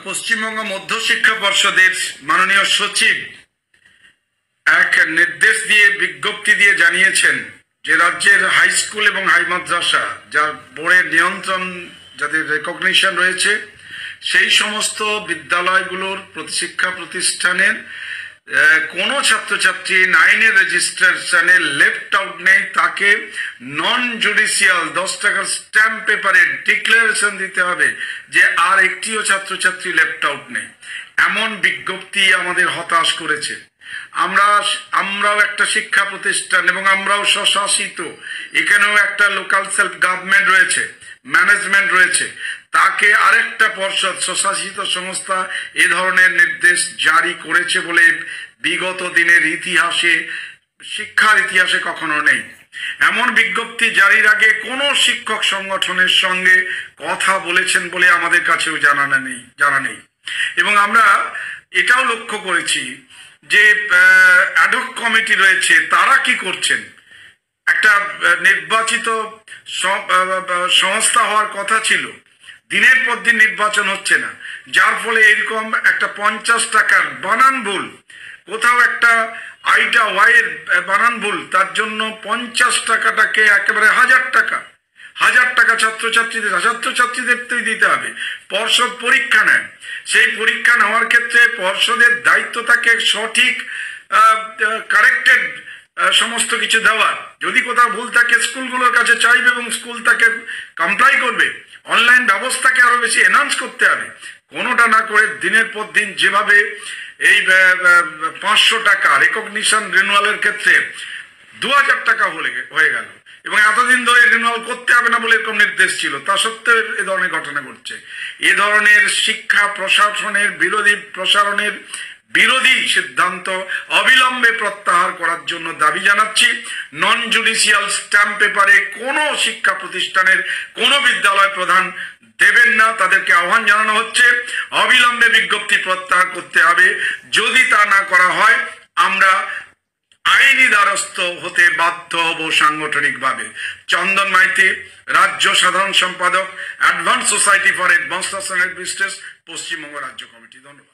পশ্চিমবঙ্গ মধ্য শিক্ষা পর্ষদের মাননীয় সচিব এক নির্দেশ দিয়ে বিজ্ঞপ্তি দিয়ে জানিয়েছেন যে রাজ্যের হাই স্কুল এবং হাই মাদ্রাসা যার বোর্ডের নিয়ন্ত্রণ যাদের রেকগনিশন রয়েছে সেই সমস্ত বিদ্যালয়গুলোর শিক্ষা প্রতিষ্ঠানের কোনো ছাত্রছাত্রী 9-এর রেজিস্ট্রেশনে লেফট আউট নেই, তাকে নন জুডিশিয়াল 10 টাকার স্ট্যাম্প পেপারে ডিক্লারেশন দিতে হবে যে আর একটিও ছাত্রছাত্রী লেফট আউট নেই। এমন বিজ্ঞপ্তি আমাদের হতাশ করেছে। আমরাও একটা শিক্ষা প্রতিষ্ঠান এবং আমরাও স্বশাসিত, এখানেও একটা লোকাল সেলফ গভর্নমেন্ট রয়েছে, ম্যানেজমেন্ট রয়েছে, তাকে আরেকটা পর্ষদ স্বশাসিত সংস্থা এ ধরনের নির্দেশ জারি করেছে বলে বিগত দিনের ইতিহাসে, শিক্ষার ইতিহাসে কখনো নেই। এমন বিজ্ঞপ্তি জারির আগে কোনো শিক্ষক সংগঠনের সঙ্গে কথা বলেছেন বলে আমাদের কাছেও জানা নেই। এবং আমরা এটাও লক্ষ্য করেছি যে অ্যাডহক কমিটি রয়েছে, তারা কি করছেন। একটা নির্বাচিত সংস্থা হওয়ার কথা ছিল, দিনের পর দিন নির্বাচন হচ্ছে না, যার ফলে এরকম একটা 50 টাকার বানান ভুল, কোথাও একটা আইটা ওয়াইয়ের বানান ভুল, তার জন্য 50 টাকাটাকে একেবারে 1000 টাকা ছাত্রছাত্রীদের দিতে হবে। পর্ষদ পরীক্ষা নেয়, সেই পরীক্ষা নেওয়ার ক্ষেত্রে পর্ষদের দায়িত্ব থাকে সঠিক কারেক্টেড সমস্ত কিছু দেওয়ার। যদি কোথাও ভুল থাকে স্কুলগুলোর কাছে চাইবে এবং স্কুল তাকে কমপ্লাই করবে। অনলাইন ব্যবস্থাকে আরো বেশি এনহান্স করতে হবে। কোনোটা না করে দিনের পর দিন যেভাবে এই 500 টাকা রেকগনিশন রিনুয়ালের ক্ষেত্রে 2000 টাকা হয়ে গেল এবং এতদিন ধরে রিনুয়াল করতে হবে না বলে এরকম নির্দেশ ছিল, তা সত্ত্বেও এ ধরনের ঘটনা ঘটছে। এ ধরনের শিক্ষা প্রশাসনের বিরোধী সিদ্ধান্ত অবিলম্বে প্রত্যাহার করার জন্য দাবি জানাচ্ছি। নন জুডিশিয়াল স্ট্যাম্প পেপারে কোনো শিক্ষা প্রতিষ্ঠানের কোনো বিদ্যালয় প্রধান দেবেন না, তাদেরকে আহ্বান জানানো হচ্ছে। অবিলম্বে বিজ্ঞপ্তি প্রত্যাহার করতে হবে। যদি তা না করা হয় আমরা আইনি দ্বারস্থ হতে বাধ্য হব সাংগঠনিকভাবে। চন্দন মাইতি, রাজ্য সাধারণ সম্পাদক, advance society for advance national business, Paschimbanga রাজ্য কমিটি। ধন্যবাদ।